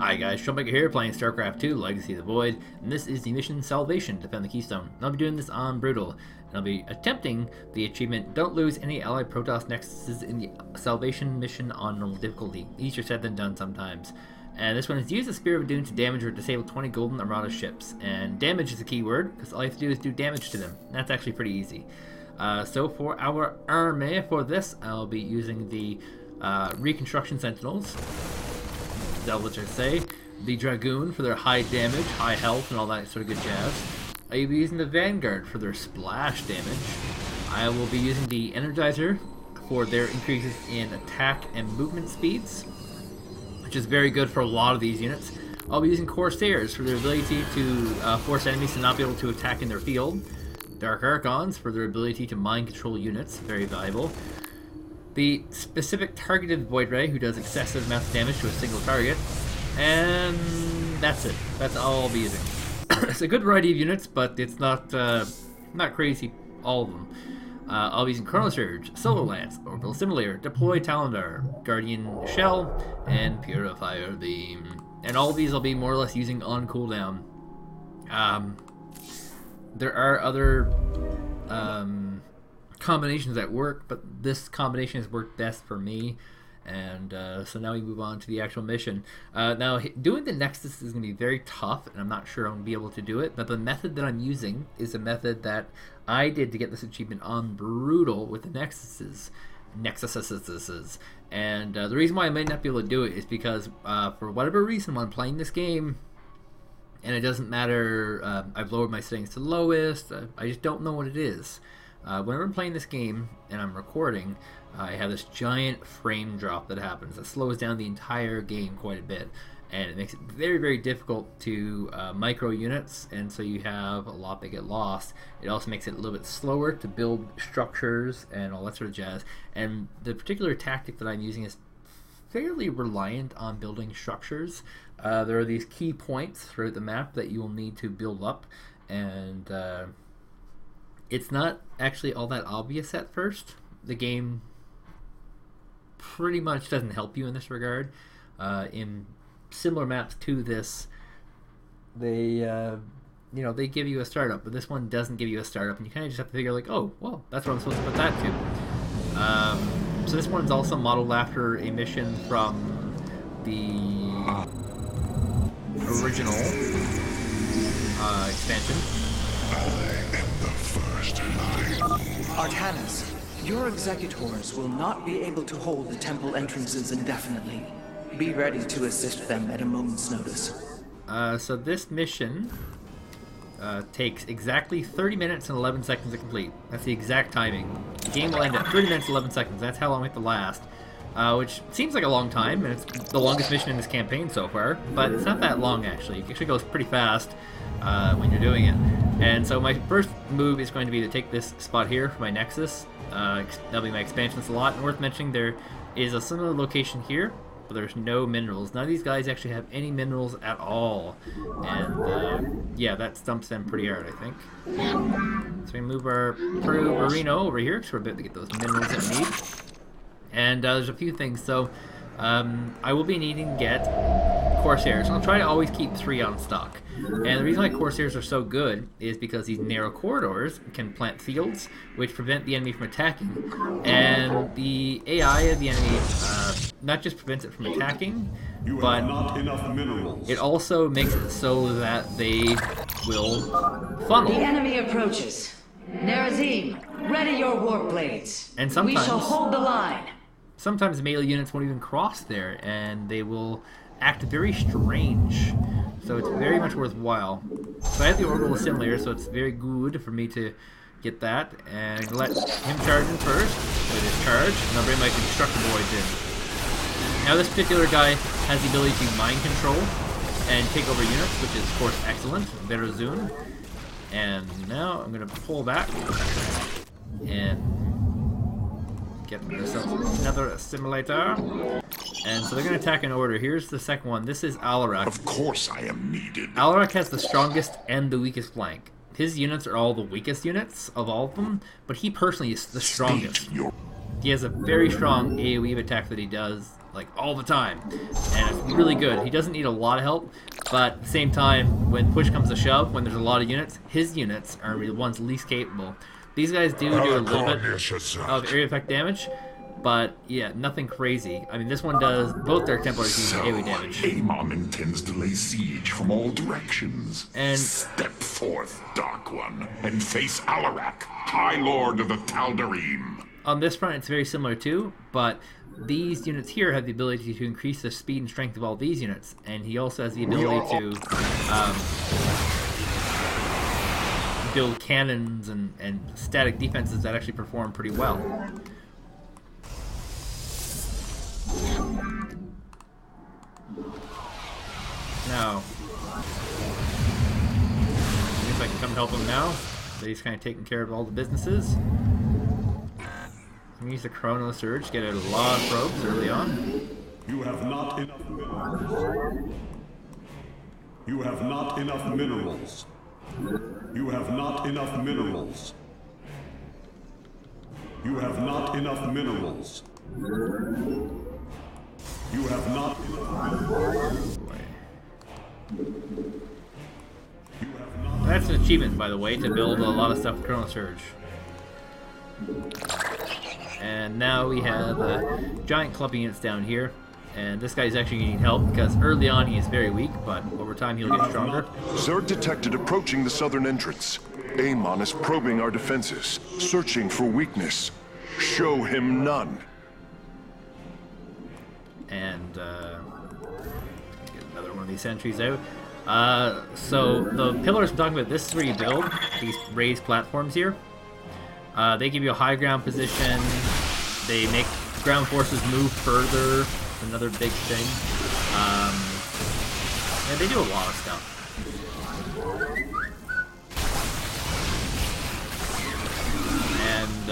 Hi guys, Troublemaker here, playing StarCraft 2, Legacy of the Void, and this is the mission Salvation, Defend the Keystone. And I'll be doing this on Brutal, and I'll be attempting the achievement, Don't Lose Any Allied Protoss Nexuses in the Salvation mission on normal difficulty. Easier said than done sometimes. And this one is use the Spear of Doom to damage or disable 20 Golden Armada ships. And damage is a key word, because all you have to do is do damage to them. And that's actually pretty easy. So for our army for this, I'll be using the Reconstruction Sentinels. That what I say. The Dragoon for their high damage, high health, and all that sort of good jazz. I will be using the Vanguard for their splash damage. I will be using the Energizer for their increases in attack and movement speeds, which is very good for a lot of these units. I'll be using Corsairs for their ability to force enemies to not be able to attack in their field. Dark Archons for their ability to mind control units, very valuable. The specific targeted Void Ray, who does excessive amounts of damage to a single target. And that's it. That's all I'll be using. It's a good variety of units, but it's not crazy, all of them. I'll be using Chrono Surge, Solar Lance, Orbital Simulator, Deploy Talondar, Guardian Shell, and Purifier Beam. And all of these I'll be more or less using on cooldown. There are other combinations that work, but this combination has worked best for me, and so now we move on to the actual mission. Now doing the Nexus is going to be very tough, and I'm not sure I'm going to be able to do it, but the method that I'm using is a method that I did to get this achievement on Brutal with the Nexuses. And the reason why I might not be able to do it is because for whatever reason when I'm playing this game, and it doesn't matter, I've lowered my settings to lowest, I just don't know what it is. Whenever I'm playing this game and I'm recording, I have this giant frame drop that happens that slows down the entire game quite a bit, and it makes it very, very difficult to micro units, and so you have a lot that get lost. It also makes it a little bit slower to build structures and all that sort of jazz, and the particular tactic that I'm using is fairly reliant on building structures. There are these key points throughout the map that you will need to build up, and it's not actually all that obvious at first. The game pretty much doesn't help you in this regard. In similar maps to this, they they give you a startup, but this one doesn't give you a startup, and you kind of just have to figure like, oh, well, that's what I'm supposed to put that to. So this one's also modeled after a mission from the original expansion. Artanis, your executors will not be able to hold the temple entrances indefinitely. Be ready to assist them at a moment's notice. So this mission takes exactly 30 minutes and 11 seconds to complete. That's the exact timing. The game will end at 30 minutes and 11 seconds. That's how long it will last. Which seems like a long time, and it's the longest mission in this campaign so far, but it's not that long actually. It actually goes pretty fast when you're doing it. And so my first move is going to be to take this spot here for my Nexus. That'll be my expansion slot. And worth mentioning, there is a similar location here, but there's no minerals. None of these guys actually have any minerals at all. And yeah, that stumps them pretty hard, I think. So we move our Perino over here, because we're a bit to get those minerals that we need. And there's a few things. So I will be needing to get Corsairs. I'll try to always keep 3 on stock. And the reason why Corsairs are so good is because these narrow corridors can plant fields, which prevent the enemy from attacking. And the AI of the enemy not just prevents it from attacking, but it also makes it so that they will funnel. The enemy approaches. Narazim, ready your warp blades. And sometimes we shall hold the line. Sometimes melee units won't even cross there, and they will act very strange. So it's very much worthwhile. So I have the Orbital Simulator, so it's very good for me to get that. And let him charge in first with his charge, and I'll bring my Constructor Voids in. Now this particular guy has the ability to mind control and take over units, which is of course excellent. Verazun. And now I'm going to pull back and get ourselves another simulator. And so they're going to attack in order. Here's the second one. This is Alarak. Of course I am needed. Alarak has the strongest and the weakest flank. His units are all the weakest units of all of them, but he personally is the strongest. He has a very strong AoE attack that he does like all the time, and it's really good. He doesn't need a lot of help, but at the same time, when push comes to shove, when there's a lot of units, his units are the ones least capable. These guys do a little bit of area effect damage, but yeah, nothing crazy. I mean, this one does, both their Templars use AoE damage. Amon intends to lay siege from all directions. And step forth, Dark One, and face Alarak, High Lord of the Tal'Darim. On this front, it's very similar too, but these units here have the ability to increase the speed and strength of all these units, and he also has the ability to build cannons and static defenses that actually perform pretty well. Now, I guess I can come help him now. So he's kind of taking care of all the businesses. I'm gonna use the Chrono Surge, get out a lot of probes early on. You have not enough minerals. You have not enough minerals. You have not enough minerals. You have not enough minerals. You have not enough minerals. That's an achievement, by the way, to build a lot of stuff with Chrono Surge. And now we have giant club units down here. And this guy's actually going to need help because early on he is very weak, but over time he'll get stronger. Zerg detected approaching the southern entrance. Amon is probing our defenses, searching for weakness. Show him none. And get another one of these sentries out. So the pillars I'm talking about, this is where you build these raised platforms here. They give you a high ground position. They make ground forces move further. Another big thing. Yeah, they do a lot of stuff. And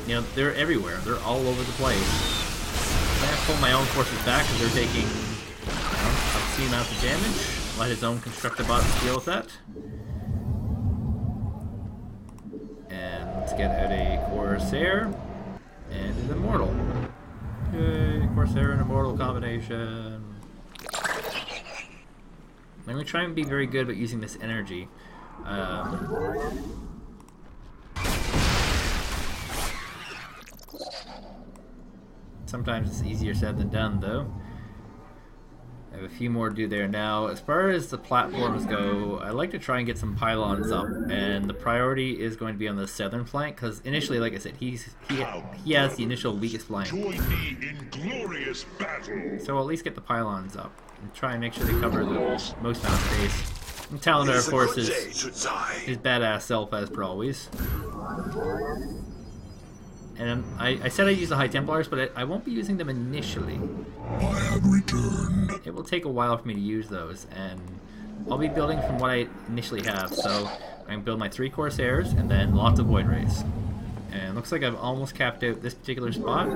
you know, they're everywhere. They're all over the place. I have to pull my own forces back because they're taking, you know, obscene amounts of damage. Let his own constructor bots deal with that. And let's get out a Corsair and an Immortal. Yay, Corsair and Immortal combination. I'm going to try and be very good about using this energy. Sometimes it's easier said than done, though. I have a few more to do there now. As far as the platforms go, I like to try and get some pylons up, and the priority is going to be on the southern flank, because initially, like I said, he has the initial weakest flank. Join me in glorious battle. So I'll at least get the pylons up, and try and make sure they cover the most amount of space. And Tal'Dar, of course, is his badass self, as per always. And I said I'd use the High Templars, but I won't be using them initially. I have returned. It will take a while for me to use those, and I'll be building from what I initially have. So I can build my 3 Corsairs, and then lots of Void Rays. And looks like I've almost capped out this particular spot.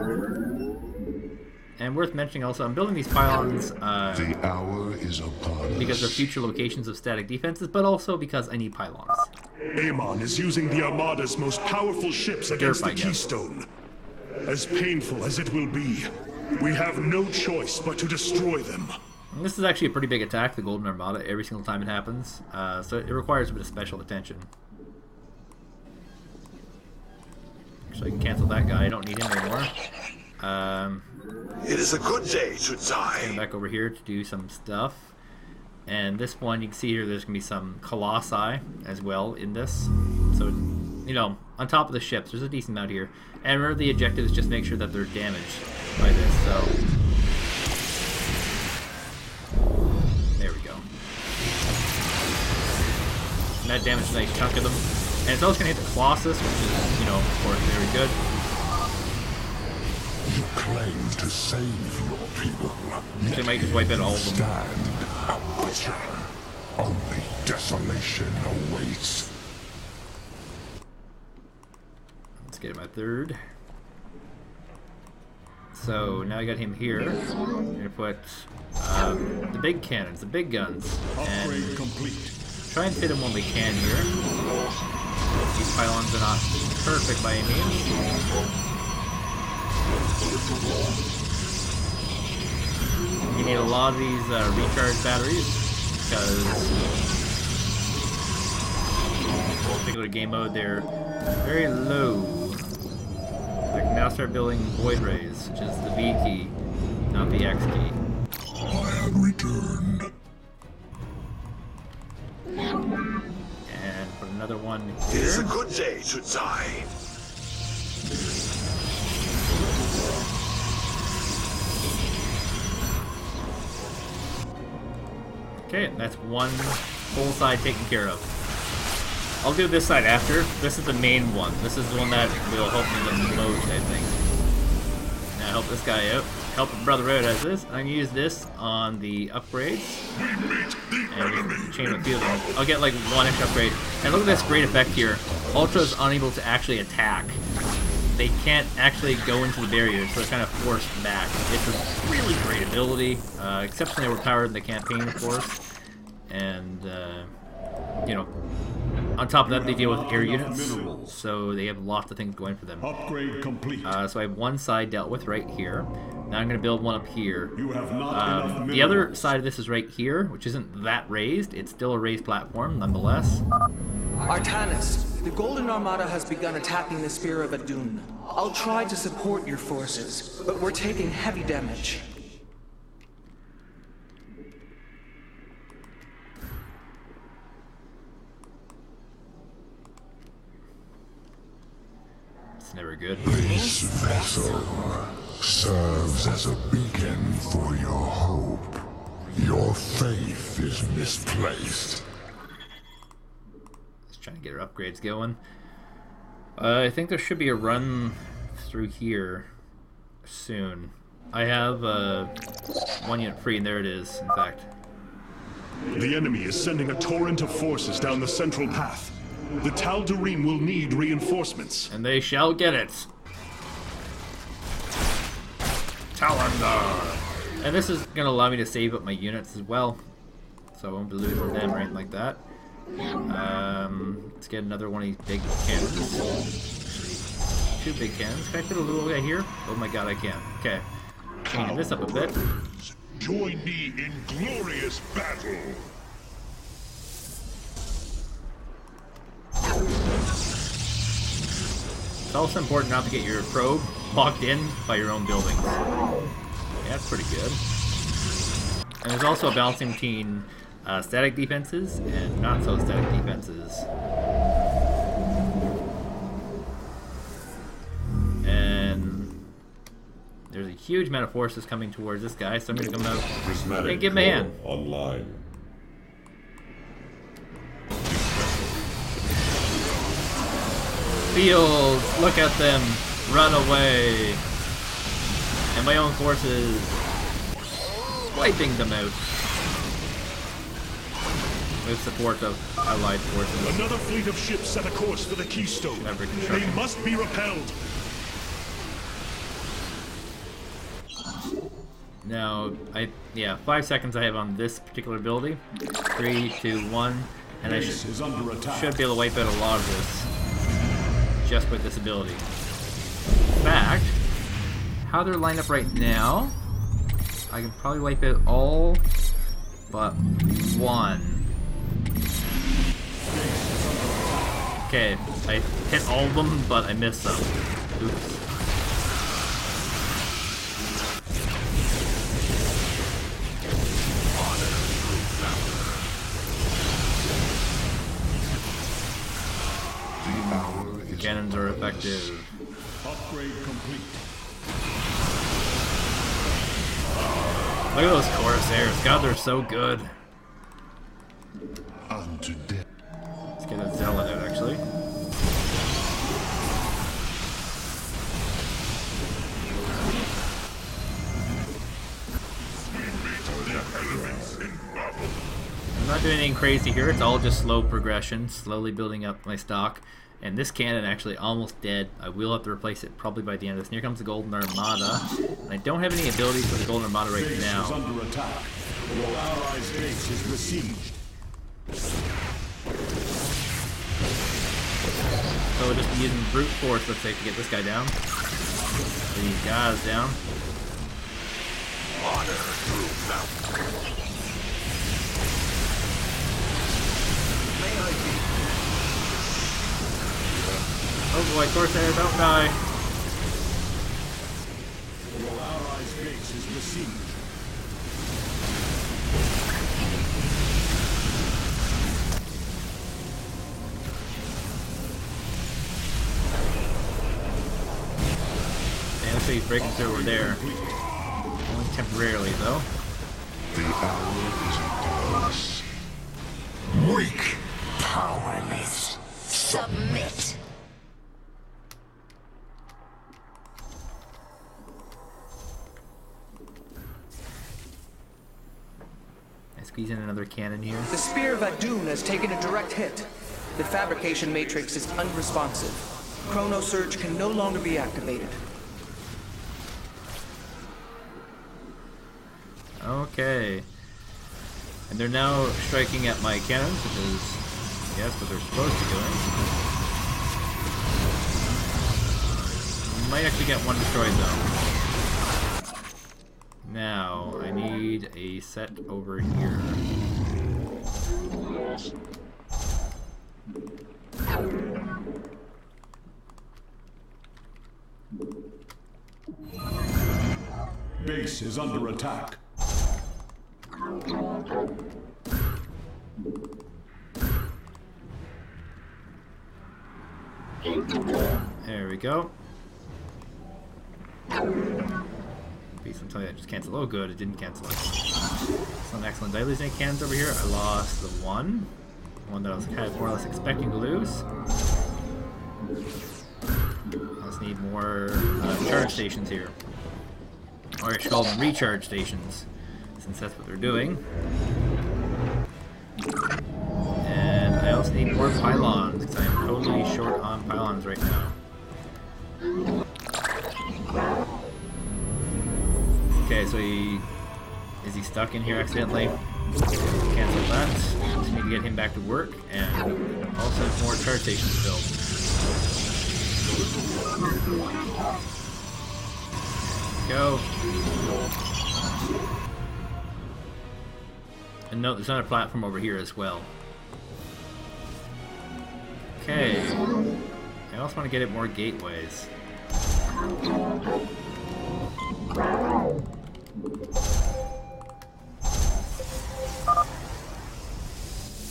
And worth mentioning also, I'm building these pylons The hour is upon because they're us. future locations of static defenses, but also because I need pylons. Amon is using the Armada's most powerful ships against the I guess. Keystone. As painful as it will be, we have no choice but to destroy them. And this is actually a pretty big attack, the Golden Armada, every single time it happens. So it requires a bit of special attention. Actually, I can cancel that guy. I don't need him anymore. It is a good day to die. Get back over here to do some stuff. And this one, you can see here, there's going to be some Colossi as well in this. So, you know, on top of the ships, there's a decent amount here. And remember, the objective is just make sure that they're damaged by this, so... There we go. And that damaged a nice chunk of them. And it's also going to hit the Colossus, which is, you know, of course, very good. You claim to save your people. They might just wipe out all of them. Stand a butcher. Only desolation awaits. Let's get my 3rd. So now I got him here. I'm gonna put the big cannons, the big guns, and Upgrade complete. try and fit them when we can here. These pylons are not perfect by any means. You need a lot of these recharge batteries because in particular game mode they're very low. I can now start building void rays, which is the V key, not the X key. I have returned. And put another one It is a here. good day to die. Okay, that's one full side taken care of. I'll do this side after. This is the main one. This is the one that will help me the most, I think. Now help this guy out. Help a brother out as this. I'm gonna use this on the upgrades. And just chain a few of them. I'll get like one extra upgrade. And look at this great effect here. Ultra's unable to actually attack. They can't actually go into the barrier, so they're kind of forced back. It's a really great ability, exceptionally overpowered in the campaign, of course. And, you know, on top of that, they deal with air units, so they have lots of things going for them. Upgrade complete. So I have one side dealt with right here. Now I'm going to build one up here. You have not enough The other minerals. side of this is right here, which isn't that raised. It's still a raised platform, nonetheless. Artanis, the Golden Armada has begun attacking the Spear of Adun. I'll try to support your forces, but we're taking heavy damage. It's never good. This vessel serves as a beacon for your hope. Your faith is misplaced. Just trying to get our upgrades going. I think there should be a run through here soon. I have one unit free, and there it is, in fact. The enemy is sending a torrent of forces down the central path. The Duran will need reinforcements. And they shall get it. Talon. And this is going to allow me to save up my units as well. So I won't be losing them or anything like that. Let's get another one of these big cannons. Two big cannons. Can I fit a little guy here? Oh my god, I can. Okay. Changing this up a bit. Join me in glorious battle. It's also important not to get your probe locked in by your own buildings. Yeah, that's pretty good. And there's also a balancing between static defenses and not so static defenses. And there's a huge amount of forces coming towards this guy, so I'm going to come out and give him a hand. Online. Fields, look at them, run away. And my own forces wiping them out. With support of allied forces. Another fleet of ships set a course for the Keystone. Never They construction. must be repelled. Now, 5 seconds I have on this particular ability. 3, 2, 1, and I Base is under attack. should be able to wipe out a lot of this just with this ability. In fact, how they're lined up right now, I can probably wipe out all but one. Okay, I hit all of them, but I missed some. Oops. Cannons are effective. Upgrade complete. Look at those Corsairs. God, they're so good. Unto death. Let's get a Zealot out, actually. I'm not doing anything crazy here. It's all just slow progression, slowly building up my stock. And this cannon actually almost dead. I will have to replace it probably by the end of this. And here comes the Golden Armada. And I don't have any abilities for the Golden Armada right Base is now. under attack. Your allies' base is besieged. So we'll just be using brute force, let's say, to get this guy down. These guys down. Honor through mountain. Oh boy, Corsair, don't die. Your allies' base is besieged. And looks like he's breaking through over there. Only temporarily, though. The hour is upon us. Weak. Powerless. Submit. I squeeze in another cannon here. The Spear of Adun has taken a direct hit. The fabrication matrix is unresponsive. Chrono Surge can no longer be activated. Okay. And they're now striking at my cannons, which is, yes, what they're supposed to be doing. Might actually get one destroyed, though. Now, I need a set over here. Base is under attack. There we go. Please don't tell you I just cancel. Oh good, it didn't cancel it. Some excellent. Did I lose any cannons over here? I lost the one. One that I was kind of more or less expecting to lose. I just need more charge stations here. Or I should call them recharge stations, since that's what they're doing. And I also need more pylons, because I am totally short on pylons right now. Okay, so is he stuck in here accidentally? Cancel that. Just need to get him back to work, and also more charge stations built. Go. And no, there's another platform over here as well. Okay. I also want to get it more gateways.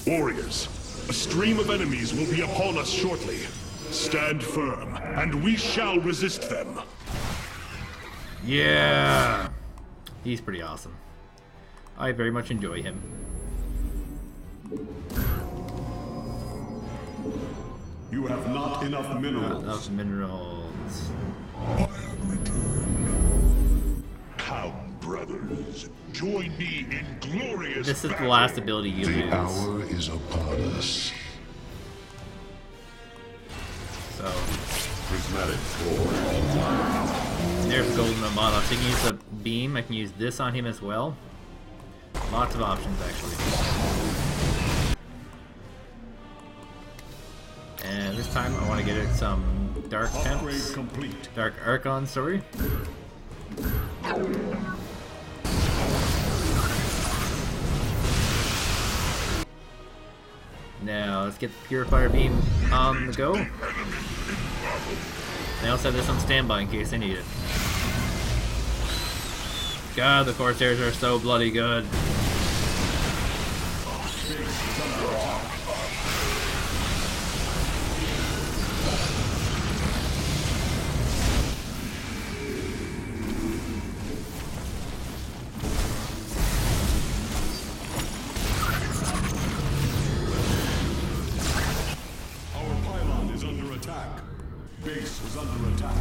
Warriors, a stream of enemies will be upon us shortly. Stand firm, and we shall resist them. Yeah! He's pretty awesome. I very much enjoy him. You have not enough Not minerals. enough minerals. Come, brothers, join me in glorious This is the last ability you The lose. hour is upon us. So, Prismatic form. there's Golden Amon. So I can use the beam. I can use this on him as well. Lots of options, actually. And this time I want to get it some Dark Upgrade Temps. complete. Dark Archon, sorry. Now, let's get the Purifier Beam on the go. I also have this on standby in case I need it. God, the Corsairs are so bloody good. Our pylon is under attack. Base is under attack.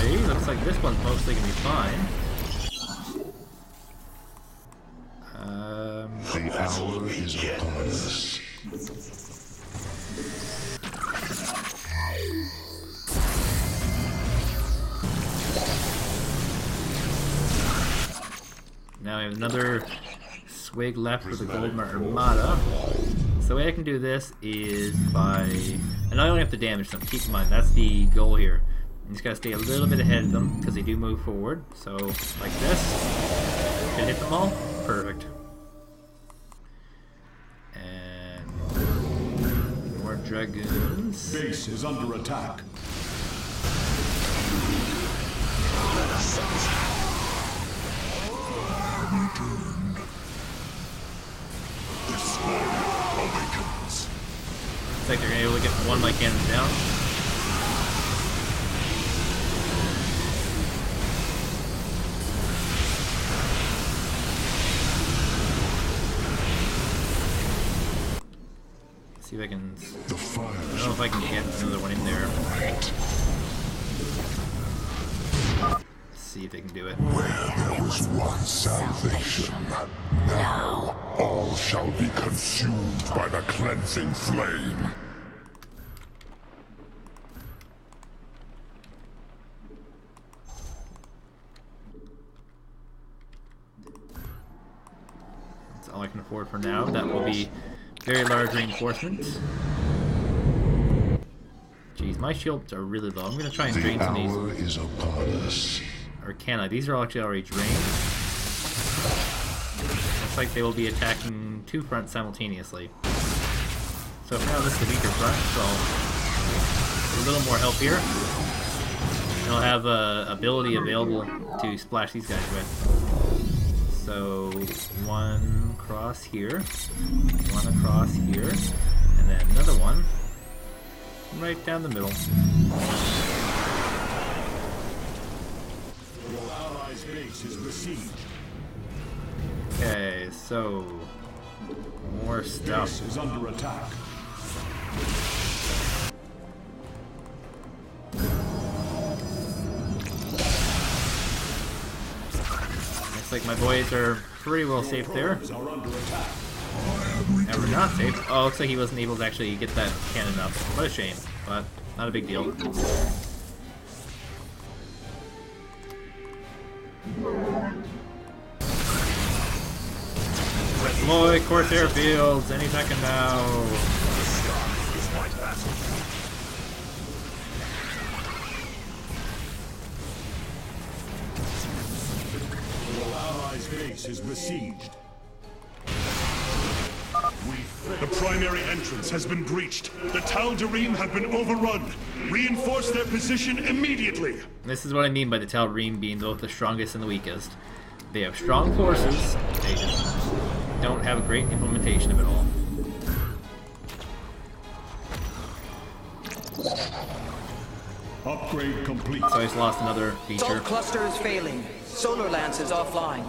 See, looks like this one's mostly gonna be fine. The hour is upon us. Now I have another swig left for the Gold Armada. So the way I can do this is by... And I only have to damage them, keep in mind, that's the goal here. You just gotta stay a little bit ahead of them because they do move forward. So, like this. Can hit them all? Perfect. And more dragoons. Base is under attack. This warrior awakens. Looks like they're gonna be able to get one light cannon down. See if I can. I don't know if I can get another one in there. Let's see if they can do it. Where there was once salvation, now all shall be consumed by the cleansing flame. That's all I can afford for now. That will be very large reinforcements. Jeez, my shields are really low. I'm gonna try and drain some of these. Is upon us. Or can I? These are actually already drained. Looks like they will be attacking two fronts simultaneously. So for now, this is the weaker front, so a little more help here. And I'll have ability available to splash these guys with. So one across here, one across here, and then another one right down the middle. Your allies' base is besieged. Okay, so more stuff. Base is under attack. Looks like my boys are pretty well safe there. Probes are under attack. And we're not safe. Oh, looks like he wasn't able to actually get that cannon up. What a shame, but not a big deal. Deploy Corsair fields any second now. Your allies' base is besieged. The primary entrance has been breached. The Tal'Darim have been overrun. Reinforce their position immediately. This is what I mean by the Tal'Darim being both the strongest and the weakest. They have strong forces, they just don't have a great implementation of it all. Upgrade complete. So I just lost another feature, Salt cluster is failing. Solar lance is offline.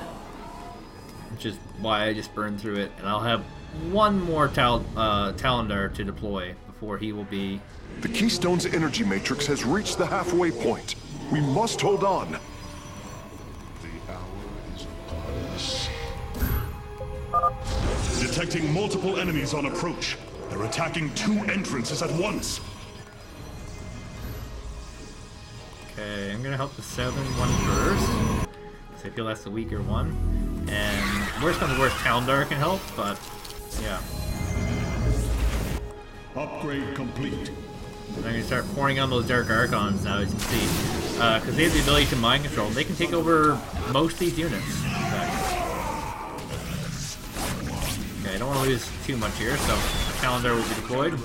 which is why I just burned through it. And I'll have one more Talendar to deploy before he will be... The Keystone's energy matrix has reached the halfway point. We must hold on. The hour is upon us. Detecting multiple enemies on approach. They're attacking two entrances at once. Okay, I'm gonna help the southern one first, because I feel that's the weaker one. And worst comes to worst, Talendar can help, but yeah. Upgrade complete. I'm gonna start pouring on those Dark Archons now, as you can see. Because they have the ability to mind control. They can take over most of these units. In fact. Okay, I don't want to lose too much here, so Talendar will be deployed.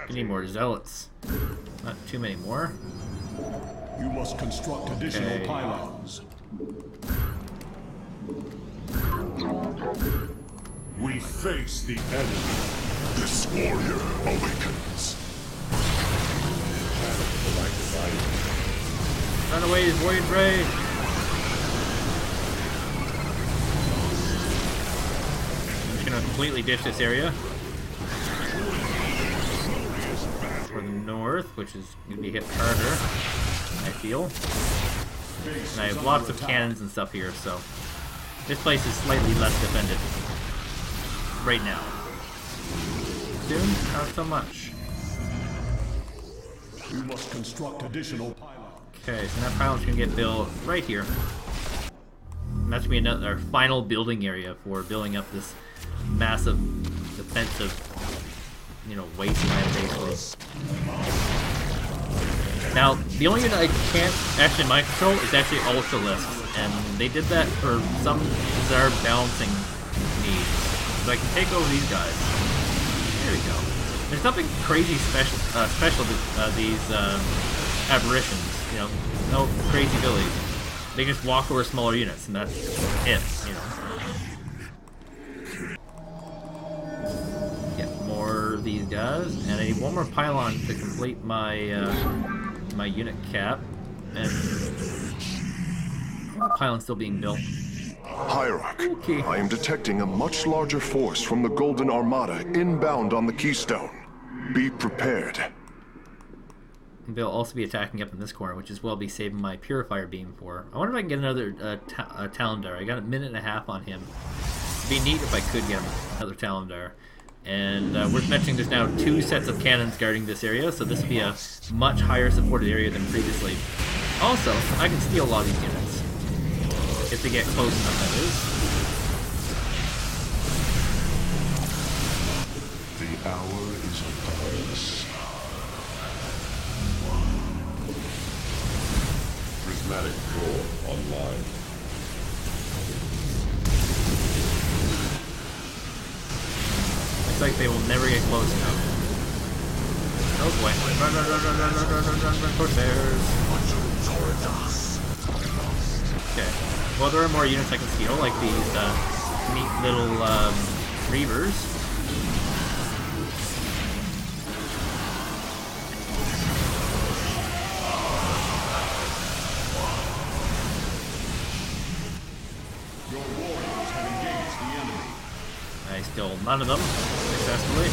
We need more zealots. Not too many more. You must construct additional Okay. pylons. We face the enemy. This warrior awakens. Run away, Void Ray! I'm just gonna completely ditch this area. For the north, which is gonna be hit harder, I feel. And I have lots of cannons and stuff here, so this place is slightly less defended right now. soon? Not so much. We must construct additional pylons. Okay, so now pylons can get built right here. And that's gonna be our final building area for building up this massive defensive, you know, wasteland basically. Now, the only unit I can't actually mind control is actually Ultralisks, and they did that for some bizarre balancing needs. So I can take over these guys. There we go. There's nothing crazy special to these aberrations. You know, no crazy abilities. They just walk over smaller units, and that's it. You know. Get more of these guys, and I need one more pylon to complete my my unit cap. And the pylon's still being built. Hierarch, Okay. I am detecting a much larger force from the Golden Armada inbound on the Keystone. Be prepared. They'll also be attacking up in this corner, which is what I'll be saving my Purifier Beam for. I wonder if I can get another Talondar. I got a minute and a half on him. It'd be neat if I could get another Talondar. And worth mentioning, there's now 2 sets of cannons guarding this area, so this will be a much higher supported area than previously. Also, I can steal a lot of these units. If they get close enough, that is. The hour is upon us. Prismatic core online. Looks like they will never get close enough. Oh boy. Run, run, run, run, run, run, run, run, run, run, Corsairs. Okay. Well, there are more units I can steal, like these neat little Reavers. Your warriors have engaged the enemy. I stole none of them successfully.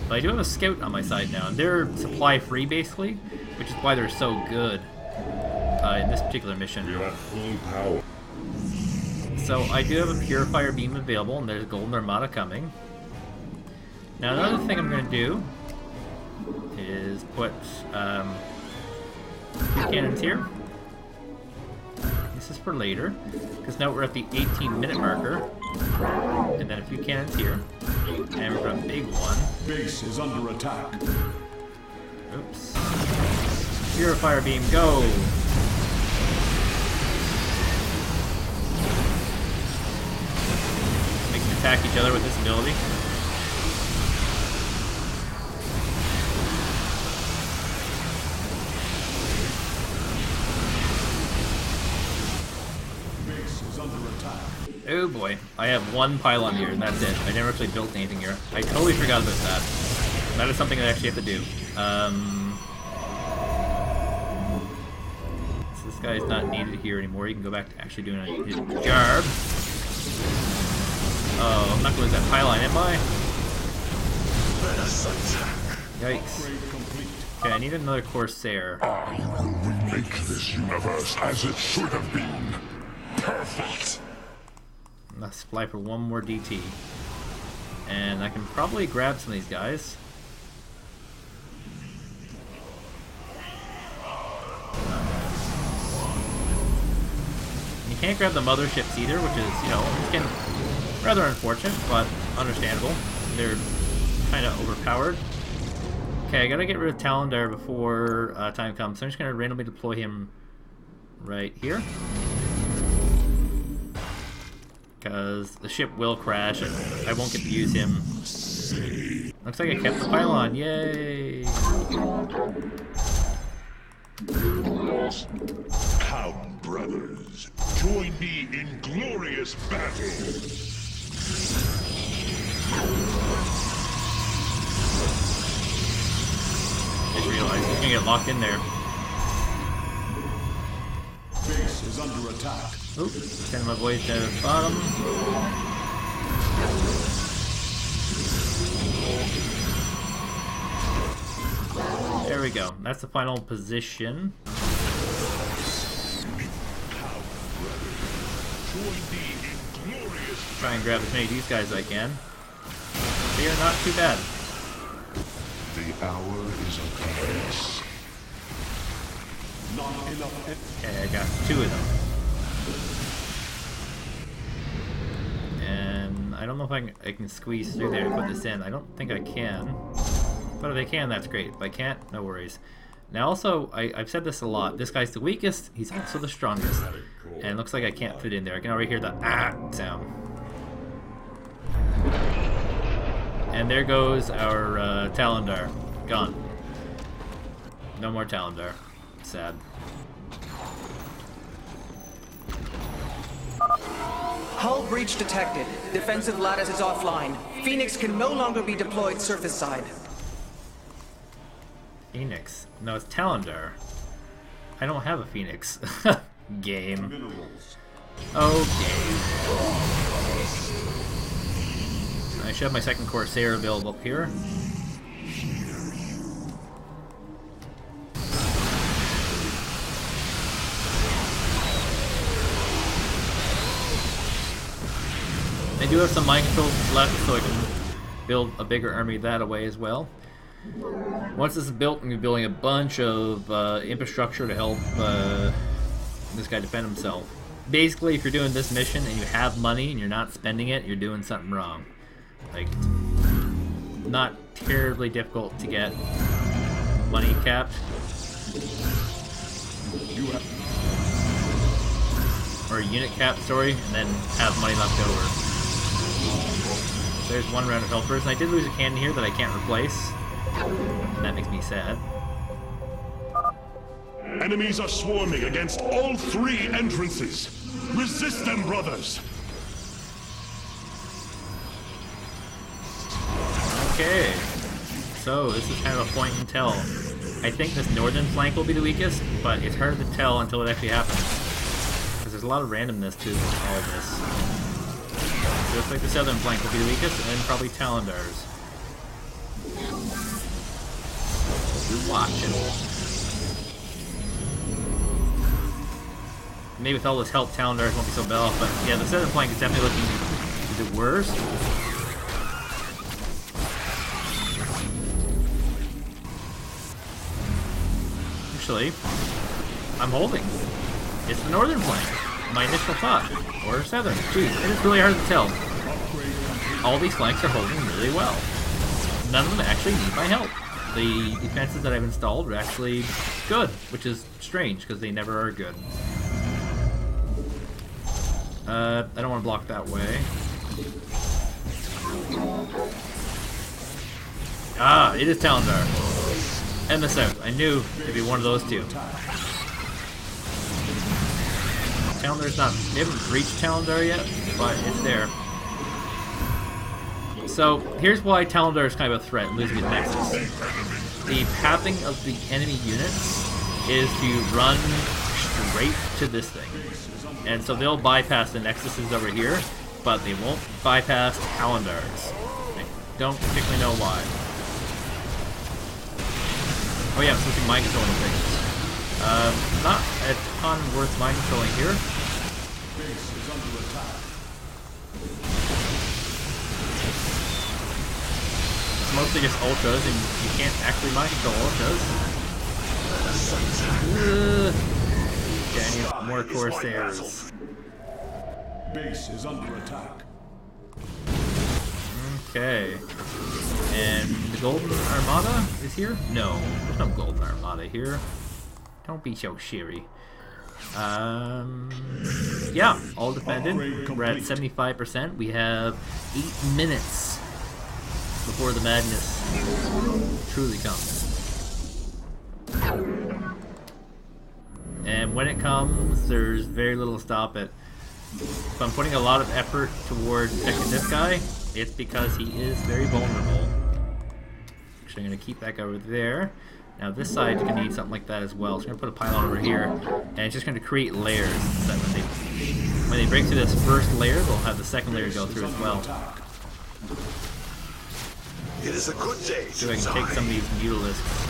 But I do have a scout on my side now, and they're supply free basically, which is why they're so good in this particular mission. You have full power. So I do have a Purifier Beam available, and there's Golden Armada coming. Now another thing I'm going to do is put 2 cannons here. This is for later, because now we're at the 18-minute marker. And then a few cannons here. And we've got a big one. Base is under attack. Oops. Purifier Beam, go! Make them attack each other with this ability. Base is under attack. Oh boy, I have 1 pylon here, and that's it. I never actually built anything here. I totally forgot about that. That is something I actually have to do. So this guy is not needed here anymore. He can go back to actually doing his job. Oh, I'm not going to lose that pylon, am I? Yikes. Okay, I need another Corsair. I will remake this universe as it should have been. Perfect. Let's supply for 1 more DT. And I can probably grab some of these guys. You can't grab the motherships either, which is, you know, again, rather unfortunate, but understandable. They're kind of overpowered. Okay, I gotta get rid of Talondar before time comes, so I'm just gonna randomly deploy him right here. Because the ship will crash and I won't get to use him. Looks like I kept the pylon, yay! Come, brothers, join me in glorious battle. Just realized he's gonna get locked in there. Base is under attack. Oop, send my boys to the bottom. There we go. That's the final position. Try and grab as many of these guys as I can. They are not too bad. The hour is upon us. Not enough. Okay, I got 2 of them. And I don't know if I can squeeze through there and put this in. I don't think I can. But if I can, that's great. If I can't, no worries. Now also, I've said this a lot. This guy's the weakest. He's also the strongest. And it looks like I can't fit in there. I can already hear the ah sound. And there goes our Talendar. Gone. No more Talendar. Sad. Hull breach detected. Defensive lattice is offline. Phoenix can no longer be deployed surface side. Phoenix? No, it's Talendar. I don't have a Phoenix. Game. Minerals. Okay. I should have my second Corsair available up here. I do have some mind controls left, so I can build a bigger army that way as well. Once this is built, I'm going to be building a bunch of infrastructure to help this guy defend himself. Basically, if you're doing this mission and you have money and you're not spending it, you're doing something wrong. Like, not terribly difficult to get money capped. Or a unit cap, sorry, and then have money left over. There's one round of helpers, and I did lose a cannon here that I can't replace. And that makes me sad. Enemies are swarming against all 3 entrances. Resist them, brothers! Okay. So, this is kind of a point and tell. I think this northern flank will be the weakest, but it's hard to tell until it actually happens. Because there's a lot of randomness to all of this. So it looks like the southern flank will be the weakest, and then probably Talendar's. We're watching. Maybe with all this help, Talendar's won't be so bad off, but yeah, the southern flank is definitely looking... Is it worse? Actually, I'm holding. It's the northern flank. My initial thought. Or southern. Geez, it is really hard to tell. All these flanks are holding really well. None of them actually need my help. The defenses that I've installed are actually good, which is strange, because they never are good. I don't want to block that way. Ah, it is Talendar. And the south. I knew it'd be one of those two. Talendar's not... They haven't reached Talendar yet, but it's there. So, here's why Talendar is kind of a threat, losing his Nexus. The pathing of the enemy units is to run straight to this thing. And so they'll bypass the Nexuses over here, but they won't bypass Talendar's. I don't particularly know why. Oh yeah, I'm switching mind controlling things. Not a ton worth mind controlling here. Base is under attack. It's mostly just ultras, and you can't actually mind control ultras. Okay, I need more Corsairs. Base is under attack. Okay. And the Golden Armada is here? No, there's no Golden Armada here. Don't be so cheery. Yeah, all defended. We're at 75%. We have 8 minutes before the madness truly comes. And when it comes, there's very little to stop it. If I'm putting a lot of effort toward protecting this guy, it's because he is very vulnerable. Actually, I'm going to keep that guy over there. Now this side is going to need something like that as well. So I'm going to put a pylon over here, and it's just going to create layers so that when they break through this first layer, they'll have the second layer go through as well. It is a good day. So I can take some of these mutilisks.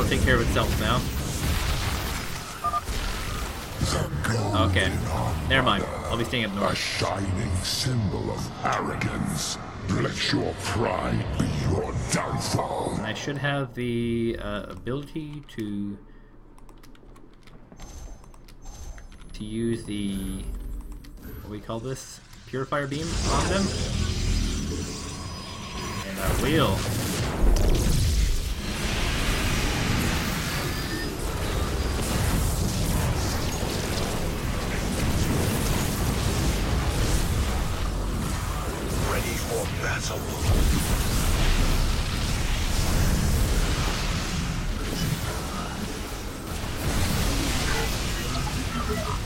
take care of itself now. Okay, never mind. I'll be staying up A north. shining symbol of arrogance. Let your pride be your downfall. And I should have the ability to use the, what do we call this? Purifier beam on them. And I will. Ready for battle.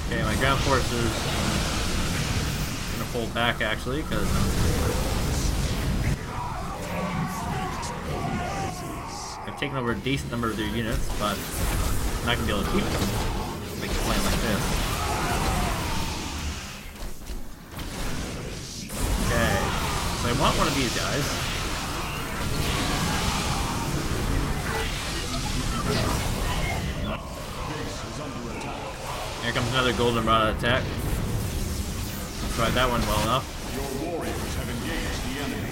Okay, my ground force is gonna pull back actually, because I've taken over a decent number of their units, but I'm not gonna be able to keep them. Make a plan like this. Okay, so I want one of these guys. Here comes another goldenrod attack. Tried that one well enough. Your warriors have engaged the enemy.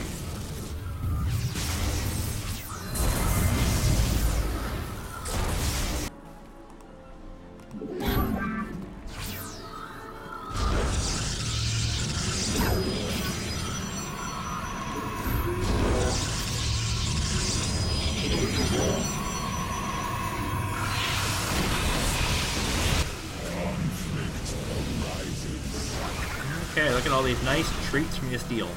Okay, look at all these nice treats from your steel.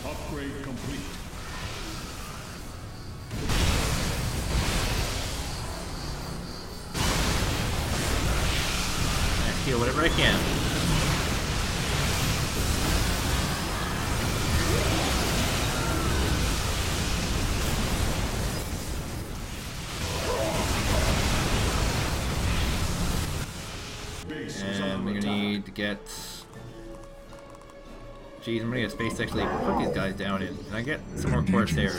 Upgrade complete. I steal whatever I can. And we're gonna need to get... Geez, I'm gonna get space to actually put these guys down in. Can I get some more Corsairs?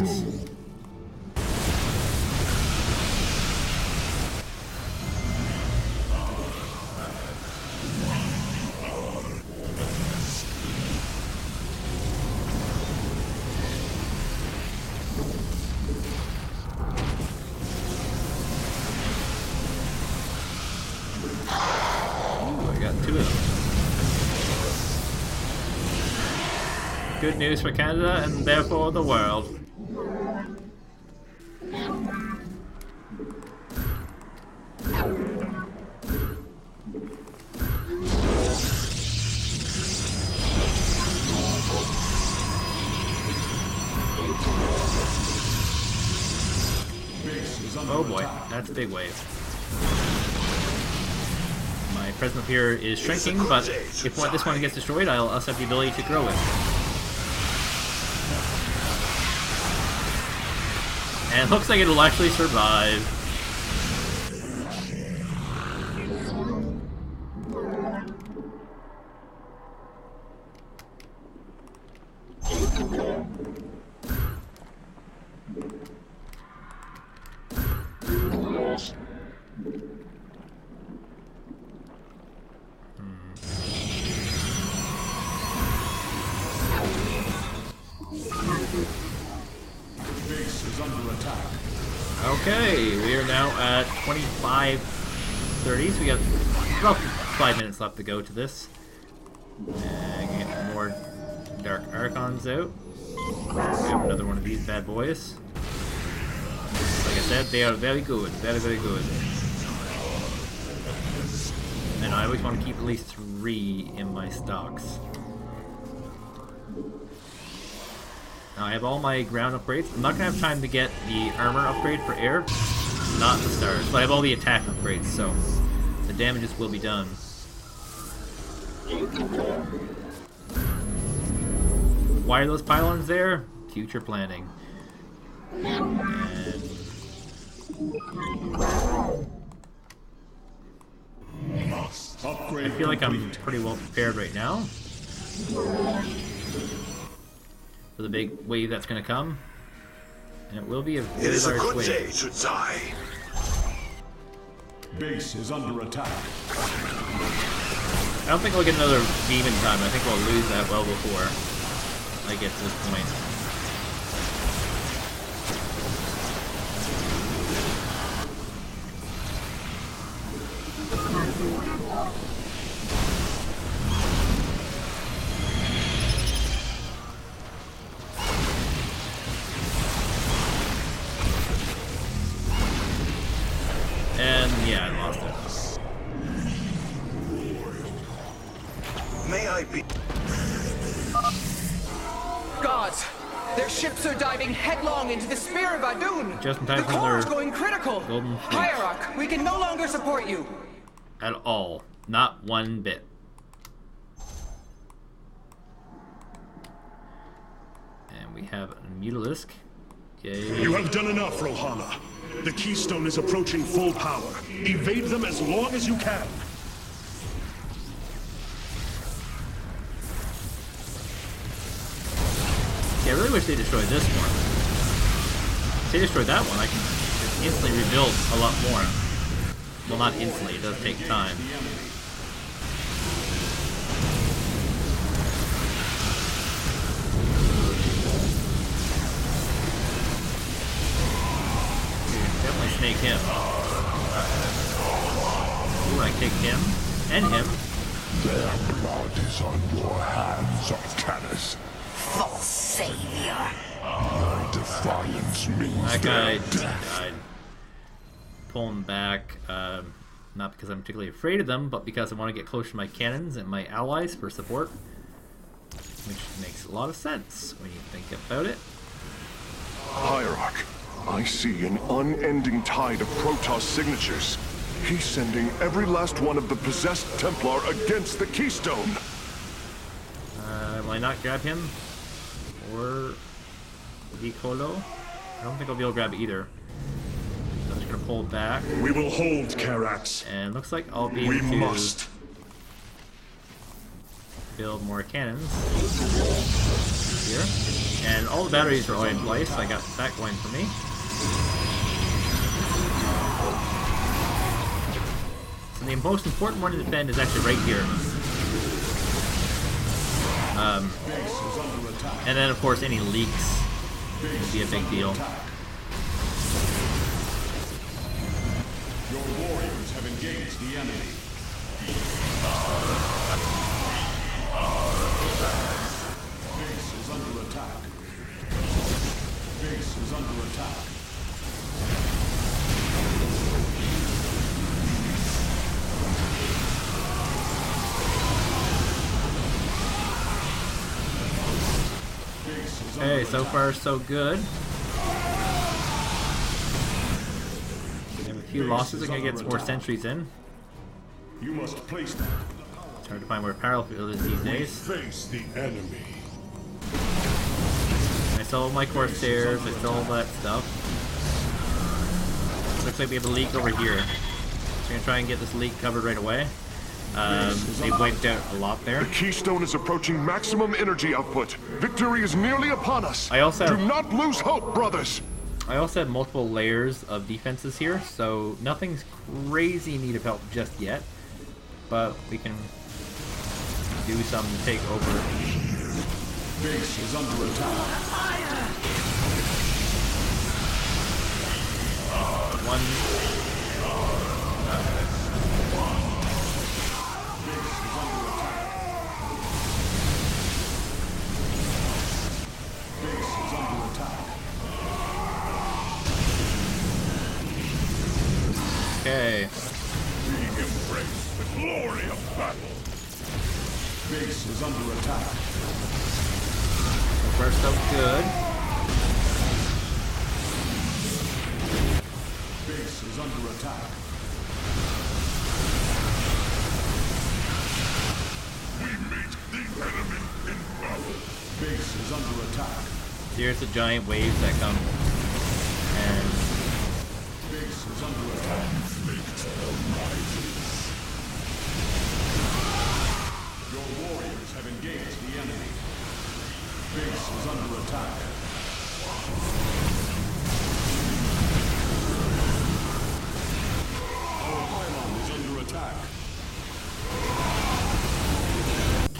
Two of them. Good news for Canada and therefore the world. Oh boy, that's a big wave. My presence here is shrinking, but if this one gets destroyed, I'll also have the ability to grow it. And it looks like it'll actually survive. Okay, we are now at 25:30, so we got about 5 minutes left to go to this. And get more Dark Archons out. We have another one of these bad boys. Like I said, they are very good, very, very good. And I always want to keep at least 3 in my stocks. Now I have all my ground upgrades. I'm not going to have time to get the armor upgrade for air. Not the stars. But I have all the attack upgrades, so the damages will be done. Why are those pylons there? Future planning. And... I feel like I'm pretty well prepared right now for the big wave that's going to come. And it will be a It very is a large good wave. day to die. Base is under attack. I don't think we'll get another demon time. I think we'll lose that well before I get to this point. And yeah, I lost it. May I be... Gods! Their ships are diving headlong into the Spear of Adun! Just in time the for core's their going critical! golden fleet. Hierarch, we can no longer support you! At all. Not one bit. And we have a Mutalisk. Yay. You have done enough, Rohana. The Keystone is approaching full power. Evade them as long as you can. Yeah, I really wish they destroyed this one. If they destroyed that one, I can just instantly rebuild a lot more. Well, not instantly, it does take time. Definitely snake him. Ooh, I kicked him. And him. Their blood is on your hands, Arcanus. False savior. Your defiance means That guy their death. died. Pull him back, not because I'm particularly afraid of them, but because I want to get close to my cannons and my allies for support. Which makes a lot of sense when you think about it. Hierarch, I see an unending tide of Protoss signatures. He's sending every last one of the possessed Templar against the Keystone. Will I not grab him? Or Vicolo? I don't think I'll be able to grab either. So I'm just gonna pull back. We will hold Karax. And looks like I'll be We able to must. build more cannons here. And all the batteries are already in place, so I got that going for me. So the most important one to defend is actually right here. And then, of course, any leaks would be a big deal. Your warriors have engaged the enemy. Base is under attack. Base is under attack. Okay, so far so good. We have a few losses. I'm gonna get some more sentries in. You must place them. It's hard to find where Battlefield is these days. Face the enemy. I sold my Corsairs, I sold all that stuff. Looks like we have a leak over here. So I'm gonna try and get this leak covered right away. They wiped out a lot there. The Keystone is approaching maximum energy output. Victory is nearly upon us. I also Do have- not lose hope, brothers. I also have multiple layers of defenses here, so nothing's crazy need of help just yet. But we can do some take over. Base is under attack. One. Base is under attack. Okay. We embrace the glory of battle. Base is under attack. So far so good. Base is under attack. We meet the enemy in battle. Base is under attack. Here's the giant waves that come. And Base is under attack. Your warriors have engaged the enemy. Base is under attack.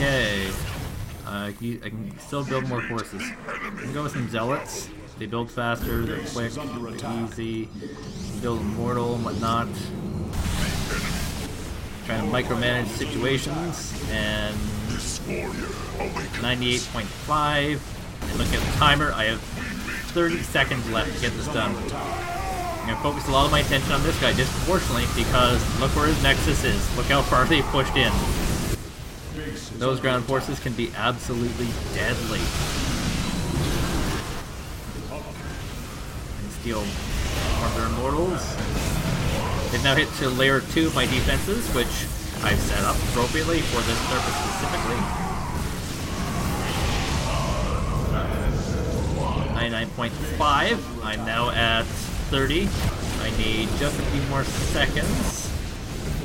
Okay. I can still build more forces. I can go with some zealots. They build faster, they're quick, they're easy. Build immortal and whatnot. Trying to micromanage situations. And 98.5. And look at the timer. I have 30 seconds left to get this done. I'm going to focus a lot of my attention on this guy disproportionately because look where his nexus is. Look how far they pushed in. Those ground forces can be absolutely deadly. And steal more of their immortals. They've now hit to layer 2 of my defenses, which I've set up appropriately for this purpose specifically. 99.5. I'm now at 30. I need just a few more seconds.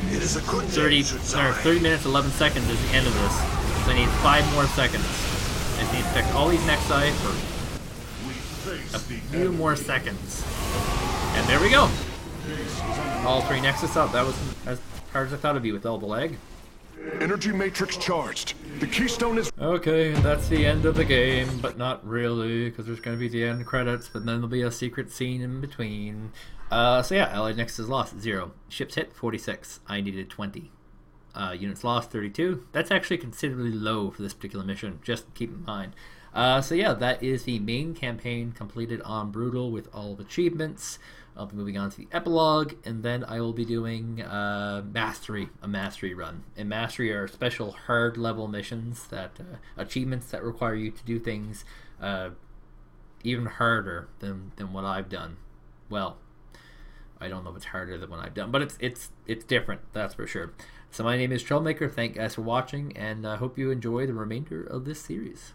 It is a good 30 minutes, 11 seconds is the end of this. So I need 5 more seconds. I just need to check all these nexi for a few more seconds. And there we go. All 3 nexus up. That was as hard as I thought it'd be with all the lag. Energy matrix charged. The keystone is... Okay, that's the end of the game, but not really, because there's going to be the end credits, but then there'll be a secret scene in between. So yeah, Allied Nexus lost 0. Ships hit 46. I needed 20. Units lost 32. That's actually considerably low for this particular mission, just keep in mind. So yeah, that is the main campaign completed on Brutal with all of achievements. I'll be moving on to the epilogue, and then I will be doing a mastery run. And mastery are special hard level missions, that achievements that require you to do things even harder than what I've done. Well, I don't know if it's harder than what I've done, but it's different, that's for sure. So my name is Troublemaker. Thank you guys for watching, and I hope you enjoy the remainder of this series.